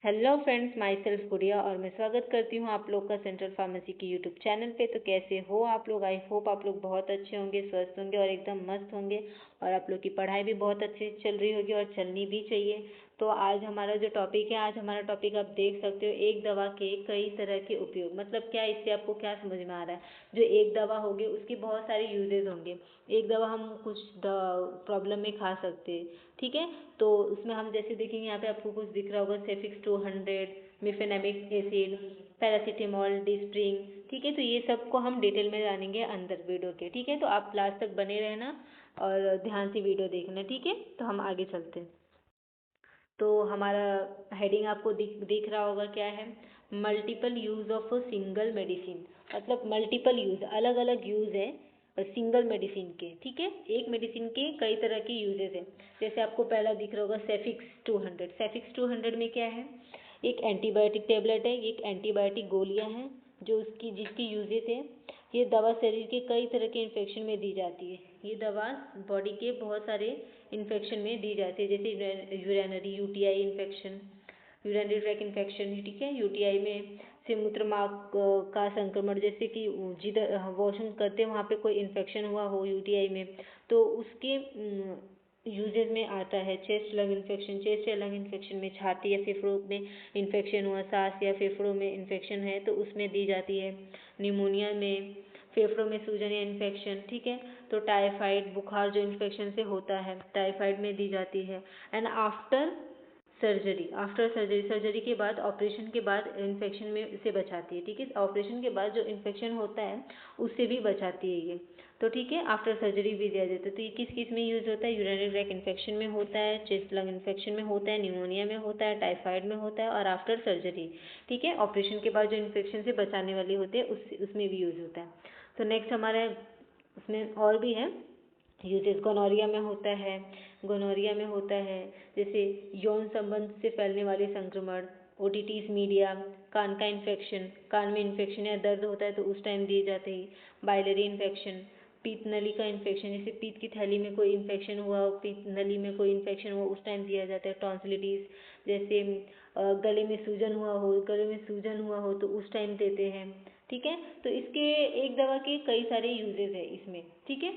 Hello friends, my self गुड़िया और मैं स्वागत करती हूँ आप लोग का सेंट्रल फार्मेसी के यूट्यूब चैनल पे। तो कैसे हो आप लोग? आई होप आप लोग बहुत अच्छे होंगे, स्वस्थ होंगे और एकदम मस्त होंगे। और आप लोग की पढ़ाई भी बहुत अच्छी चल रही होगी और चलनी भी चाहिए। तो आज हमारा जो टॉपिक है, आज हमारा टॉपिक आप देख सकते हो, एक दवा के कई तरह के उपयोग। मतलब क्या, इससे आपको क्या समझ में आ रहा है? जो एक दवा होगी उसकी बहुत सारे यूजेज होंगे। एक दवा हम कुछ प्रॉब्लम में खा सकते हैं, ठीक है। तो उसमें हम जैसे देखेंगे, यहाँ पे आपको कुछ दिख रहा होगा, सेफिक्स 200, मिफेनेमिक एसिड, पैरासीटामोल, डिस्प्रिंग, ठीक है। तो ये सब को हम डिटेल में जानेंगे अंदर वीडियो के, ठीक है। तो आप लास्ट तक बने रहना और ध्यान से वीडियो देखना, ठीक है। तो हम आगे चलते हैं। तो हमारा हेडिंग आपको दिख रहा होगा, क्या है? Multiple use of a single medicine. मतलब मल्टीपल यूज़, अलग अलग यूज़ है सिंगल मेडिसिन के, ठीक है। एक मेडिसिन के कई तरह के यूजेस हैं। जैसे आपको पहला दिख रहा होगा सेफिक्स 200। सेफिक्स 200 में क्या है? एक एंटीबायोटिक टेबलेट है, एक एंटीबायोटिक गोलियां हैं जो उसकी जिसकी यूजेस है। ये दवा शरीर के कई तरह के इन्फेक्शन में दी जाती है। ये दवा बॉडी के बहुत सारे इन्फेक्शन में दी जाती है, जैसे urinary UTI infection, urinary track infection, ठीक है। यूटीआई में से मूत्र मार्ग का संक्रमण, जैसे कि जिधर वॉशरूम करते हैं वहाँ पे कोई इन्फेक्शन हुआ हो यूटीआई में, तो उसके यूजेज में आता है। चेस्ट लंग इन्फेक्शन, चेस्ट या लंग इन्फेक्शन में, छाती या फेफड़ों में इन्फेक्शन हुआ, सांस या फेफड़ों में इन्फेक्शन है तो उसमें दी जाती है। निमोनिया में, फेफड़ों में सूजन या इन्फेक्शन, ठीक है। तो टाइफाइड बुखार जो इन्फेक्शन से होता है, टाइफाइड में दी जाती है। And after surgery, after surgery, surgery के बाद, ऑपरेशन के बाद इन्फेक्शन में से बचाती है, ठीक है। ऑपरेशन के बाद जो इन्फेक्शन होता है उससे भी बचाती है ये, तो ठीक है। आफ्टर सर्जरी भी दिया जाता है। तो ये किस किस में यूज़ होता है? यूरिनरी ट्रैक इन्फेक्शन में होता है, चेस्ट लंग इन्फेक्शन में होता है, निमोनिया में होता है, टाइफाइड में होता है और आफ्टर सर्जरी, ठीक है। ऑपरेशन के बाद जो इन्फेक्शन से बचाने वाली होती है उसमें भी यूज़ होता है। तो नेक्स्ट हमारे उसमें और भी है यूजेस। गोनोरिया में होता है, गोनोरिया में होता है जैसे यौन संबंध से फैलने वाले संक्रमण, ओटिटिस मीडिया, कान का इन्फेक्शन, कान में इन्फेक्शन या दर्द होता है तो उस टाइम दिए जाते हैं। बाइलरी इन्फेक्शन, पीत नली का इन्फेक्शन, जैसे पीत की थैली में कोई इन्फेक्शन हुआ हो, पीत नली में कोई इन्फेक्शन हुआ, उस टाइम दिया जाता है। टॉन्सिलिटिस, जैसे गले में सूजन हुआ हो, गले में सूजन हुआ हो तो उस टाइम देते हैं, ठीक है। तो इसके एक दवा के कई सारे यूजेस है इसमें, ठीक है।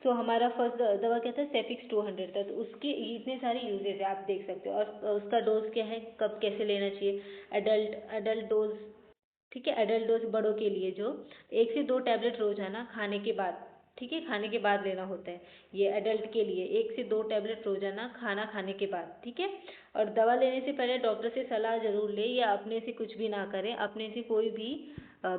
तो हमारा फर्स्ट दवा क्या था? सेफिक्स 200 था। तो उसके इतने सारे यूजेस है, आप देख सकते हो। और उसका डोज क्या है, कब कैसे लेना चाहिए? एडल्ट डोज, ठीक है। एडल्ट डोज बड़ों के लिए जो 1 से 2 टैबलेट रोजाना खाने के बाद, ठीक है, खाने के बाद लेना होता है। ये एडल्ट के लिए 1 से 2 टैबलेट रोजाना खाना खाने के बाद, ठीक है। और दवा लेने से पहले डॉक्टर से सलाह जरूर ले, या अपने से कुछ भी ना करें, अपने से कोई भी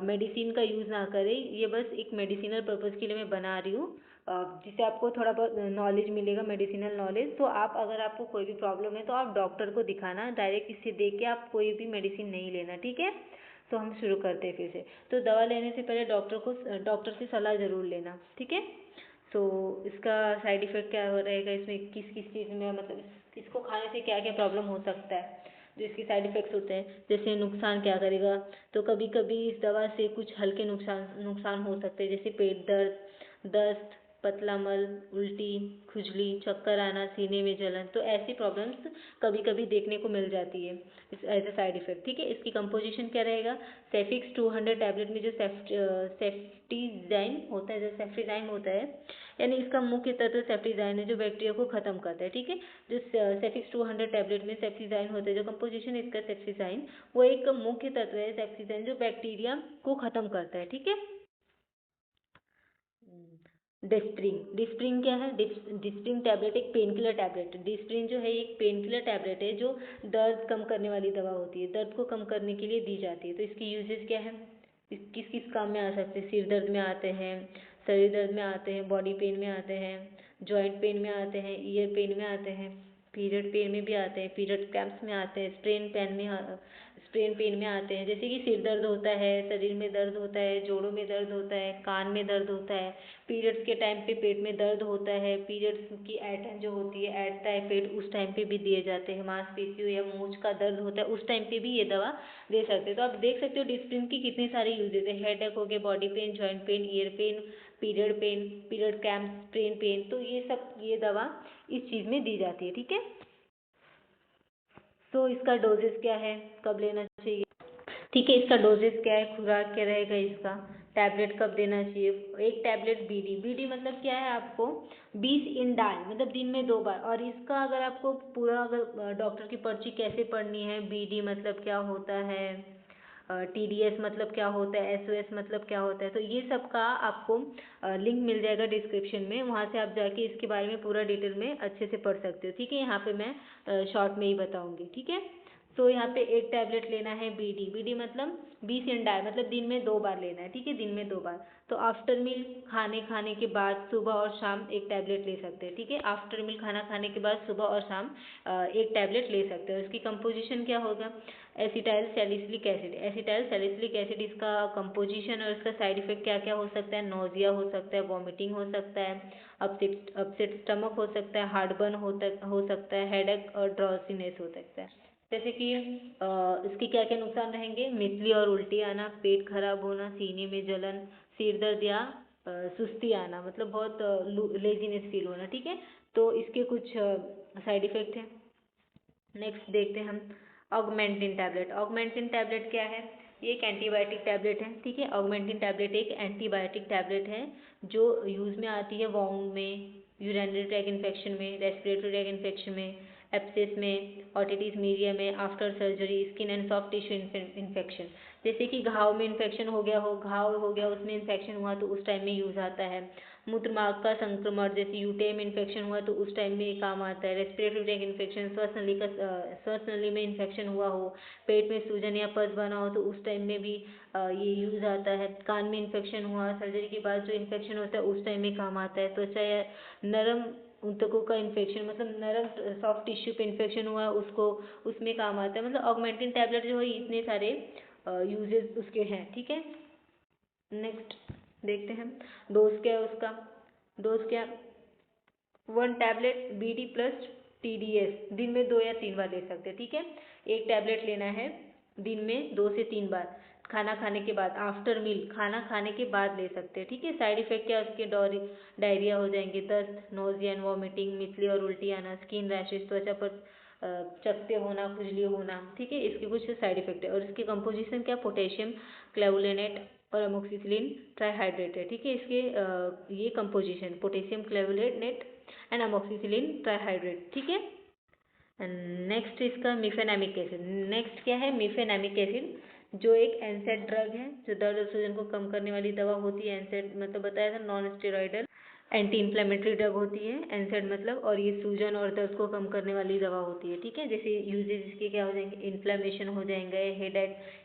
मेडिसिन का यूज़ ना करें। ये बस एक मेडिसिनल पर्पज़ के लिए मैं बना रही हूँ, जिससे आपको थोड़ा बहुत नॉलेज मिलेगा, मेडिसिनल नॉलेज। तो आप, अगर आपको कोई भी प्रॉब्लम है तो आप डॉक्टर को दिखाना, डायरेक्ट इससे देख के आप कोई भी मेडिसिन नहीं लेना, ठीक है। तो हम शुरू करते हैं फिर से। तो दवा लेने से पहले डॉक्टर से सलाह ज़रूर लेना, ठीक है। तो इसका साइड इफ़ेक्ट क्या हो रहेगा, इसमें किस किस चीज़ में, मतलब इसको खाने से क्या क्या प्रॉब्लम हो सकता है, जो इसके साइड इफ़ेक्ट्स होते हैं। जैसे नुकसान क्या करेगा, तो कभी कभी इस दवा से कुछ हल्के नुकसान हो सकते हैं, जैसे पेट दर्द, दस्त, पतला मल, उल्टी, खुजली, चक्कर आना, सीने में जलन। तो ऐसी प्रॉब्लम्स कभी कभी देखने को मिल जाती है एज ए साइड इफेक्ट, ठीक है। इसकी कंपोजिशन क्या रहेगा? सेफिक्स 200 टैबलेट में जो सेफ्टीजाइन होता है, जो सेफ्टीजाइन होता है, यानी इसका मुख्य तत्व सेफ्टीजाइन है जो बैक्टीरिया को खत्म करता है, ठीक है। जो सेफिक्स 200 टैबलेट में सेफ्टीजाइन होता है, जो कंपोजिशन इसका सेफ्टीजाइन, वो एक मुख्य तत्व है सेफ्टीजाइन जो बैक्टीरिया को खत्म करता है, ठीक है। डिस्प्रिंग, डिस्प्रिंग क्या है? डिस्प्रिंग टैबलेट एक पेन किलर टैबलेट है। डिस्प्रिंग जो है एक पेन किलर टैबलेट है जो दर्द कम करने वाली दवा होती है, दर्द को कम करने के लिए दी जाती है। तो इसकी यूजेस क्या है? किस किस काम में आ सकते हैं? सिर दर्द में आते हैं, शरीर दर्द में आते हैं, बॉडी पेन में आते हैं, जॉइंट पेन में आते हैं, ईयर पेन में आते हैं, पीरियड पेन में भी आते हैं, पीरियड क्रैम्प्स में आते हैं, स्ट्रेन पेन में आते हैं। जैसे कि सिर दर्द होता है, शरीर में दर्द होता है, जोड़ों में दर्द होता है, कान में दर्द होता है, पीरियड्स के टाइम पे पेट में दर्द होता है, पीरियड्स की ऐंठन जो होती है, ऐंठता है पेट, उस टाइम पे भी दिए जाते हैं। मांसपेशियों या मूंछ का दर्द होता है उस टाइम पे भी ये दवा दे सकते हैं। तो आप देख सकते हो डिस्प्रिन की कितने सारे यूजेज है। हेडेक हो गया, body pain, joint pain, ear pain, period pain, period cramp, strain pain, तो ये सब ये दवा इस चीज़ में दी जाती है, ठीक है। तो इसका डोजेस क्या है, कब लेना चाहिए? ठीक है, इसका डोजेस क्या है, खुराक क्या रहेगा इसका, टैबलेट कब देना चाहिए? एक टैबलेट बीडी, बीडी मतलब क्या है आपको 20 इन डाई मतलब दिन में 2 बार। और इसका अगर आपको पूरा अगर डॉक्टर की पर्ची कैसे पढ़नी है, बीडी मतलब क्या होता है, टीडीएस मतलब क्या होता है, एसओएस मतलब क्या होता है, तो ये सब का आपको लिंक मिल जाएगा डिस्क्रिप्शन में, वहाँ से आप जाके इसके बारे में पूरा डिटेल में अच्छे से पढ़ सकते हो। ठीक है, यहाँ पे मैं शॉर्ट में ही बताऊँगी। ठीक है, तो यहाँ पे एक टैबलेट लेना है बीडी, बीडी मतलब 20 इंडाई मतलब दिन में 2 बार लेना है। ठीक है, दिन में 2 बार। तो आफ्टर मील खाने के बाद सुबह और शाम एक टैबलेट ले सकते हैं। ठीक है, आफ्टर मील खाना खाने के बाद सुबह और शाम एक टैबलेट ले सकते हो। इसकी कंपोजिशन क्या होगा, acetyl salicylic acid, acetyl salicylic acid इसका कंपोजिशन और इसका साइड इफेक्ट क्या क्या हो सकता है, नोजिया हो सकता है, वॉमिटिंग हो सकता है, अपसेट स्टमक हो सकता है, हार्टबर्न हो सकता है, हेडेक और ड्रॉसीनेस हो सकता है। जैसे कि इसके क्या क्या नुकसान रहेंगे, मितली और उल्टी आना, पेट खराब होना, सीने में जलन, सिर दर्द या सुस्ती आना मतलब बहुत लेजीनेस फील होना। ठीक है, तो इसके कुछ साइड इफेक्ट हैं। नेक्स्ट देखते हैं हम ऑगमेंटिन टैबलेट। ऑगमेंटिन टैबलेट क्या है, ये एक एंटीबायोटिक टैबलेट है। ठीक है, ऑगमेंटिन टैबलेट एक एंटीबायोटिक टैबलेट है जो यूज़ में आती है वाउंड में, यूरिनरी ट्रैक इन्फेक्शन में, रेस्पिरेटरी ट्रैक इन्फेक्शन में, एप्सिस में, ओटिटिस मीडिया में, after surgery, skin and soft tissue infection. जैसे कि घाव में इन्फेक्शन हो गया हो, घाव हो गया उसमें इन्फेक्शन हुआ तो उस टाइम में यूज़ आता है। मूत्र मार्ग का संक्रमण जैसे यूटेम इन्फेक्शन हुआ तो उस टाइम में ये काम आता है। रेस्पिरेटरी ट्रैक इन्फेक्शन, श्वास नली में इन्फेक्शन हुआ हो, पेट में सूजन या पस बना हो तो उस टाइम में भी ये यूज़ आता है। कान में इन्फेक्शन हुआ, सर्जरी के बाद जो इन्फेक्शन होता है उस टाइम में काम आता है। त्वचा या नरम ऊतकों का इन्फेक्शन मतलब नरम सॉफ्ट टिश्यू पे इन्फेक्शन हुआ उसको उसमें काम आता है। मतलब ऑगमेंटिन टैबलेट जो है इतने सारे यूजेस उसके हैं। ठीक है, नेक्स्ट देखते हैं डोज क्या है उसका। डोज क्या, 1 टैबलेट बीडी प्लस टीडीएस दिन में 2 या 3 बार ले सकते हैं। ठीक है, एक टैबलेट लेना है दिन में 2 से 3 बार, खाना खाने के बाद, आफ्टर मील खाना खाने के बाद ले सकते हैं। ठीक है, साइड इफेक्ट क्या है उसके, डायरिया हो जाएंगे, दस्त, नोजिया एंड वॉमिटिंग, मितली और उल्टी आना, स्किन रैशेज, त्वचा पर चकते होना, खुजली होना। ठीक है, इसके कुछ साइड इफेक्ट है। और इसकी कंपोजिशन क्या, पोटेशियम क्लेवुलेनेट और अमोक्सिसिलिन ट्राईहाइड्रेट है। ठीक है, इसके ये composition potassium clavulanate and amoxicillin trihydrate. ठीक है, नेक्स्ट इसका मिफेनामिक एसिड। नेक्स्ट क्या है, मिफेनामिक एसिड जो एक एनसेड ड्रग है, जो दर्द और सूजन को कम करने वाली दवा होती है। एनसेड मतलब बताया था non steroidal anti inflammatory drug होती है एनसेड मतलब, और ये सूजन और दर्द को कम करने वाली दवा होती है। ठीक है, जैसे यूजेज इसके क्या हो जाएंगे, इन्फ्लेमेशन हो जाएंगे,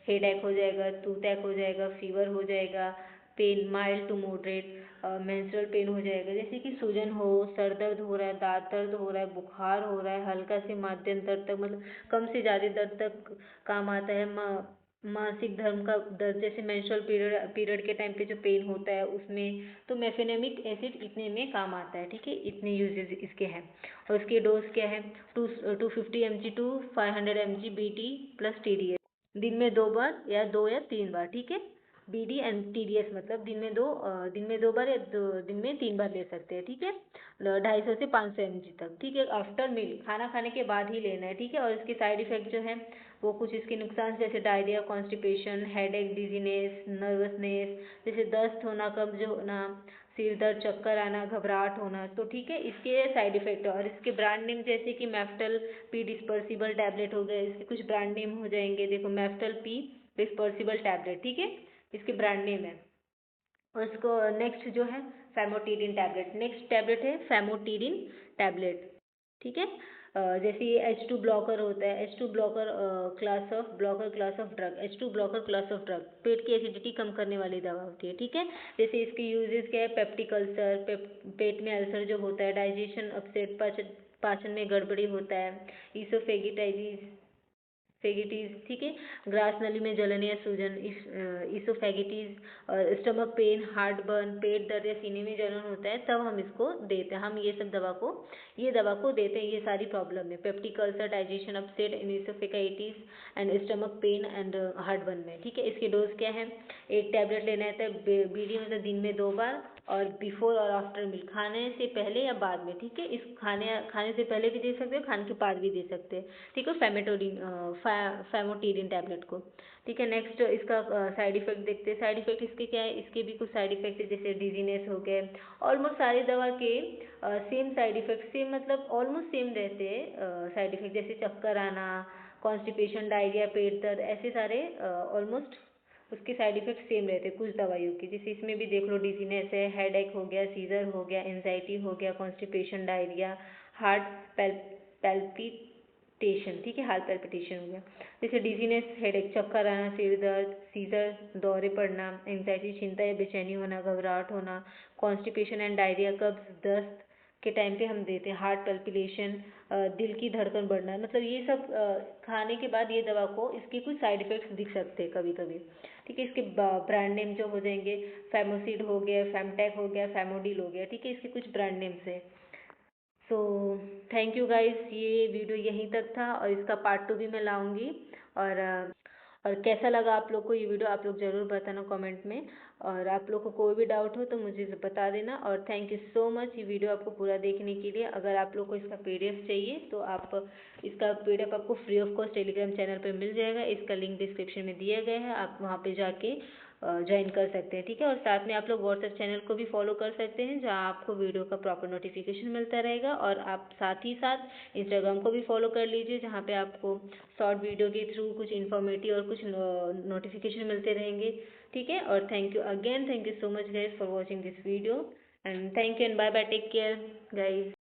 हेडेक हो जाएगा, टूथैक हो जाएगा, फीवर हो जाएगा, pain mild to moderate, menstrual pain हो जाएगा, जैसे कि सूजन हो, सर दर्द हो रहा है, दांत दर्द हो रहा है, बुखार हो रहा है, हल्का से मध्यम दर्द तक मतलब कम से ज़्यादा दर्द तक काम आता है। मासिक धर्म का दर्द जैसे मेंस्ट्रुअल पीरियड के टाइम पे जो पेन होता है उसमें, तो मेफेनेमिक एसिड इतने में काम आता है। ठीक है, इतने यूजेस इसके हैं। और उसकी डोज क्या है, 250 mg to 500 mg BD plus TDS दिन में 2 बार या 2 या 3 बार। ठीक है, बीडी एंड टीडीएस मतलब दिन में 2 बार या दिन में 3 बार ले सकते हैं। ठीक है, 250 से 500 mg तक। ठीक है, आफ्टर मील खाना खाने के बाद ही लेना है। ठीक है, और इसके साइड इफेक्ट जो है वो कुछ इसके नुकसान जैसे diarrhoea, constipation, headache, dizziness, nervousness, जैसे दस्त होना, कब्ज होना, सिर दर्द, चक्कर आना, घबराहट होना। तो ठीक है, इसके साइड इफेक्ट है। और इसके ब्रांड नेम जैसे कि मैफ्टल पी डिस्पर्सिबल टैबलेट हो गए, इसके कुछ ब्रांड नेम हो जाएंगे। देखो मैफ्टल पी डिस्पर्सिबल टैबलेट, ठीक है, इसके ब्रांड नेम है। और इसको नेक्स्ट जो है फैमोटिडिन टैबलेट, नेक्स्ट टैबलेट है फैमोटिडिन टैबलेट। ठीक है, जैसे ये H2 ब्लॉकर होता है, H2 blocker class of drug, H2 blocker class of drug पेट की एसिडिटी कम करने वाली दवा होती है। ठीक है, जैसे इसके यूजेस क्या है, पेप्टिक अल्सर, पेट में अल्सर जो होता है, डाइजेशन अपसेट, पाचन में गड़बड़ी होता है, ईसोफेगिटाइटिस फेगिटीज। ठीक है, ग्रास नली में जलन या सूजन, इसोफेगिटीज और स्टमक पेन, हार्ट बर्न, पेट दर्द या सीने में जलन होता है, तब हम इसको देते हैं। हम ये सब ये दवा को देते हैं ये सारी प्रॉब्लम में, peptic ulcer, digestion upset, esophagitis and stomach pain and heartburn में। ठीक है, इसके डोज क्या है, एक टैबलेट लेना है, बीडी मतलब दिन में 2 बार, और बिफोर और आफ्टर मील, खाने से पहले या बाद में, ठीक है। इस खाने से पहले भी दे सकते हो, खाने के बाद भी दे सकते हैं, ठीक है। फैमोटिडिन टैबलेट को, ठीक है। नेक्स्ट इसका साइड इफेक्ट देखते हैं। साइड इफेक्ट इसके क्या है, इसके भी कुछ साइड इफेक्ट है, जैसे डिजीनेस हो गए। ऑलमोस्ट सारी दवा के सेम साइड इफेक्ट, सेम मतलब ऑलमोस्ट सेम रहते हैं साइड इफेक्ट, जैसे चक्कर आना, कॉन्स्टिपेशन, डायरिया, पेट दर्द, ऐसे सारे ऑलमोस्ट उसके साइड इफेक्ट सेम रहते हैं कुछ दवाइयों के। जैसे इसमें भी देख लो, डिजीनेस है, हेडेक हो गया, सीजर हो गया, एंजाइटी हो गया, कॉन्स्टिपेशन, डायरिया, हार्ट पैल्पिटेशन, ठीक है, हार्ट पैल्पिटेशन हो गया। जैसे डिजीनेस, हेडेक, चक्कर आना, सिर दर्द, सीजर, दौरे पड़ना, एंजाइटी, चिंता या बेचैनी होना, घबराहट होना, कॉन्स्टिपेशन एंड डायरिया, कब्ज, दस्त के टाइम पे हम देते हैं, हार्ट पैल्पिटेशन, दिल की धड़कन बढ़ना, मतलब ये सब खाने के बाद ये दवा को इसके कुछ साइड इफेक्ट्स दिख सकते हैं कभी कभी, ठीक है। इसके ब्रांड नेम जो हो जाएंगे, फेमोसिड हो गया, फेमटेक हो गया, फेमोडिल हो गया, ठीक है, इसके कुछ ब्रांड नेम्स है। सो थैंक यू गाइस, ये वीडियो यहीं तक था और इसका पार्ट 2 भी मैं लाऊंगी। और और कैसा लगा आप लोग को ये वीडियो, आप लोग ज़रूर बताना कमेंट में। और आप लोग को कोई भी डाउट हो तो मुझे बता देना। और थैंक यू सो मच ये वीडियो आपको पूरा देखने के लिए। अगर आप लोग को इसका PDF चाहिए तो आप इसका PDF आपको free of cost Telegram channel पे मिल जाएगा। इसका लिंक डिस्क्रिप्शन में दिया गया है, आप वहाँ पे जाके ज्वाइन कर सकते हैं, ठीक है। और साथ में आप लोग व्हाट्सएप चैनल को भी फॉलो कर सकते हैं, जहाँ आपको वीडियो का प्रॉपर नोटिफिकेशन मिलता रहेगा। और आप साथ ही साथ इंस्टाग्राम को भी फॉलो कर लीजिए, जहाँ पे आपको शॉर्ट वीडियो के थ्रू कुछ इन्फॉर्मेटिव और कुछ नोटिफिकेशन मिलते रहेंगे, ठीक है। और thank you again, thank you so much guys for watching this video, and thank you and bye bye, take care guys.